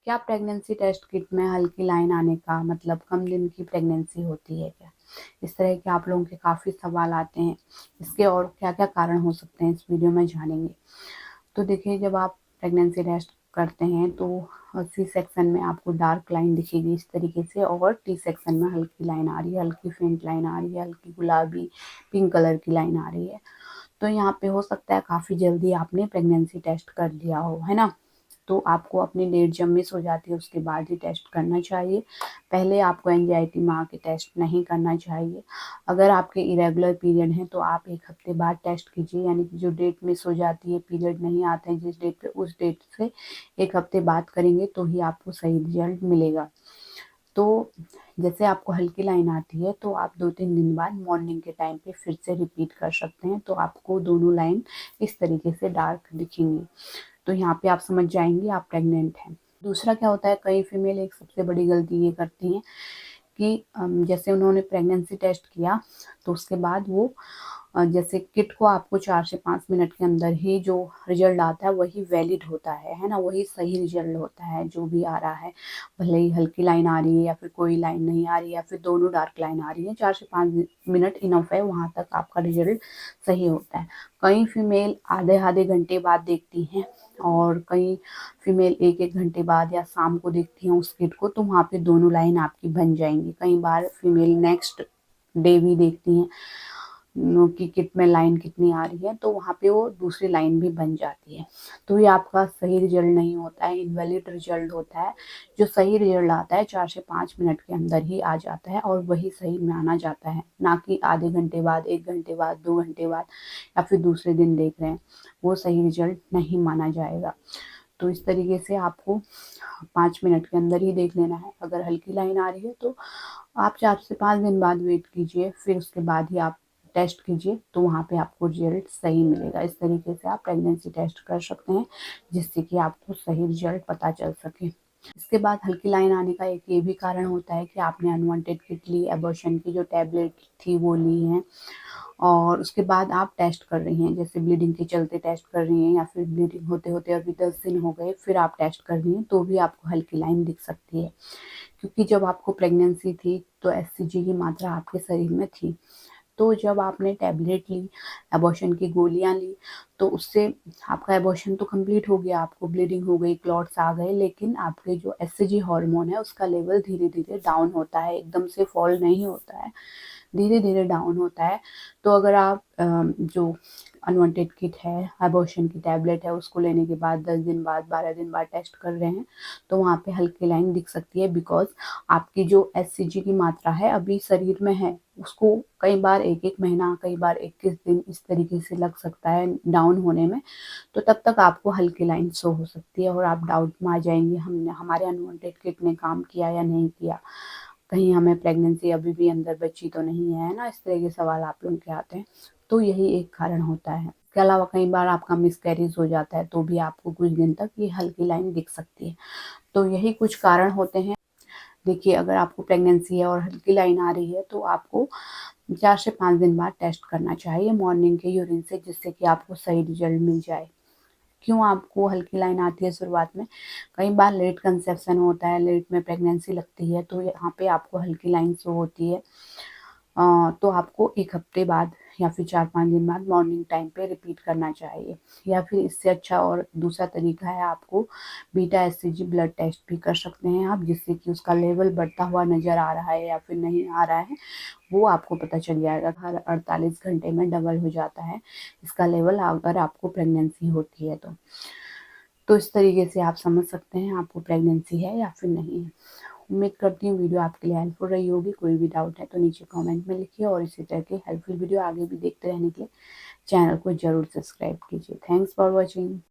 क्या pregnancy test kit में हल्की लाइन आने का मतलब कम दिन की प्रेगनेंसी होती है क्या? इस तरह के आप लोगों के काफ़ी सवाल आते हैं। इसके और क्या-क्या कारण हो सकते हैं इस वीडियो में जानेंगे। तो देखिए, जब आप प्रेगनेंसी टेस्ट करते हैं तो सी सेक्शन में आपको डार्क लाइन दिखेगी इस तरीके से, और टी सेक्शन में हल्की लाइन आ रही है, हल्की फेंट लाइन आ रही है, हल्की गुलाबी पिंक कलर की लाइन आ रही है। तो यहाँ पे हो सकता है काफ़ी जल्दी आपने प्रेगनेंसी टेस्ट कर लिया हो, है ना? तो आपको अपनी डेट जब मिस हो जाती है उसके बाद ही टेस्ट करना चाहिए। पहले आपको एंजाइटी मार के टेस्ट नहीं करना चाहिए। अगर आपके इरेगुलर पीरियड हैं तो आप 1 हफ्ते बाद टेस्ट कीजिए, यानी कि जो डेट मिस हो जाती है, पीरियड नहीं आते हैं जिस डेट पे, उस डेट से 1 हफ्ते बाद करेंगे तो ही आपको सही रिजल्ट मिलेगा। तो जैसे आपको हल्की लाइन आती है तो आप 2-3 दिन बाद मॉर्निंग के टाइम पे फिर से रिपीट कर सकते हैं, तो आपको दोनों लाइन इस तरीके से डार्क दिखेंगी। तो यहाँ पे आप समझ जाएंगे आप प्रेग्नेंट हैं। दूसरा क्या होता है, कई फीमेल एक सबसे बड़ी गलती ये करती हैं कि जैसे उन्होंने प्रेगनेंसी टेस्ट किया तो उसके बाद वो जैसे किट को आपको 4 से 5 मिनट के अंदर ही जो रिजल्ट आता है वही वैलिड होता है ना? वही सही रिजल्ट होता है जो भी आ रहा है। भले ही हल्की लाइन आ रही है या फिर कोई लाइन नहीं आ रही है या फिर दोनों डार्क लाइन आ रही है, 4 से 5 मिनट इनफ है, वहाँ तक आपका रिजल्ट सही होता है। कई फीमेल आधे-आधे घंटे बाद देखती हैं और कई फीमेल 1-1 घंटे बाद या शाम को देखती हैं उस किट को, तो वहाँ पे दोनों लाइन आपकी बन जाएँगी। कई बार फीमेल नेक्स्ट डे भी देखती हैं कि किट में लाइन कितनी आ रही है, तो वहाँ पे वो दूसरी लाइन भी बन जाती है। तो ये आपका सही रिजल्ट नहीं होता है, इनवैलिड रिजल्ट होता है। जो सही रिजल्ट आता है 4 से 5 मिनट के अंदर ही आ जाता है और वही सही माना जाता है, ना कि आधे घंटे बाद, 1 घंटे बाद, 2 घंटे बाद या फिर दूसरे दिन देख रहे हैं, वो सही रिजल्ट नहीं माना जाएगा। तो इस तरीके से आपको 5 मिनट के अंदर ही देख लेना है। अगर हल्की लाइन आ रही है तो आप 4 से 5 दिन बाद वेट कीजिए, फिर उसके बाद ही आप टेस्ट कीजिए, तो वहाँ पे आपको रिजल्ट सही मिलेगा। इस तरीके से आप प्रेगनेंसी टेस्ट कर सकते हैं, जिससे कि आपको सही रिजल्ट पता चल सके। इसके बाद हल्की लाइन आने का एक ये भी कारण होता है कि आपने अनवांटेड किट ली, एबॉर्शन की जो टैबलेट थी वो ली हैं और उसके बाद आप टेस्ट कर रही हैं, जैसे ब्लीडिंग के चलते टेस्ट कर रही हैं या फिर ब्लीडिंग होते-होते अभी 10 दिन हो गए, फिर आप टेस्ट कर रही हैं, तो भी आपको हल्की लाइन दिख सकती है। क्योंकि जब आपको प्रेगनेंसी थी तो एससीजी की मात्रा आपके शरीर में थी। तो जब आपने टैबलेट ली, एबॉर्शन की गोलियाँ ली, तो उससे आपका एबॉर्शन तो कंप्लीट हो गया, आपको ब्लीडिंग हो गई, क्लॉट्स आ गए, लेकिन आपके जो एससीजी हार्मोन है उसका लेवल धीरे-धीरे डाउन होता है, एकदम से फॉल नहीं होता है, धीरे-धीरे डाउन होता है। तो अगर आप जो अनवांटेड किट है, एबॉर्शन की टैबलेट है, उसको लेने के बाद 10 दिन बाद, 12 दिन बाद टेस्ट कर रहे हैं, तो वहाँ पे हल्की लाइन दिख सकती है, बिकॉज़ आपकी जो एससीजी की मात्रा है अभी शरीर में है, उसको कई बार 1-1 महीना, कई बार 21 दिन इस तरीके से लग सकता है डाउन होने में। तो तब तक आपको हल्की लाइन शो हो सकती है और आप डाउट में आ जाएँगे, हमने हमारे अनवांटेड किट ने काम किया या नहीं किया। कहीं हमें प्रेगनेंसी अभी भी अंदर बची तो नहीं है ना? इस तरह के सवाल आप लोगों के आते हैं। तो यही एक कारण होता है। इसके अलावा कई बार आपका मिसकैरेज हो जाता है तो भी आपको कुछ दिन तक ये हल्की लाइन दिख सकती है। तो यही कुछ कारण होते हैं। देखिए, अगर आपको प्रेगनेंसी है और हल्की लाइन आ रही है तो आपको 4 से 5 दिन बाद टेस्ट करना चाहिए मॉर्निंग के यूरिन से, जिससे कि आपको सही रिजल्ट मिल जाए। क्यों आपको हल्की लाइन आती है शुरुआत में? कई बार लेट कंसेप्शन होता है, लेट में प्रेगनेंसी लगती है, तो यहाँ पे आपको हल्की लाइन शो होती है। तो आपको 1 हफ्ते बाद या फिर 4-5 दिन बाद मॉर्निंग टाइम पे रिपीट करना चाहिए। या फिर इससे अच्छा और दूसरा तरीका है, आपको बीटा एचसीजी ब्लड टेस्ट भी कर सकते हैं आप, जिससे कि उसका लेवल बढ़ता हुआ नज़र आ रहा है या फिर नहीं आ रहा है, वो आपको पता चल जाएगा। हर 48 घंटे में डबल हो जाता है इसका लेवल, अगर आपको प्रेगनेंसी होती है तो। तो इस तरीके से आप समझ सकते हैं आपको प्रेगनेंसी है या फिर नहीं है। उम्मीद करती हूँ वीडियो आपके लिए हेल्पफुल रही होगी। कोई भी डाउट है तो नीचे कमेंट में लिखिए और इसी तरह के हेल्पफुल वीडियो आगे भी देखते रहने के लिए चैनल को ज़रूर सब्सक्राइब कीजिए। Thanks for watching.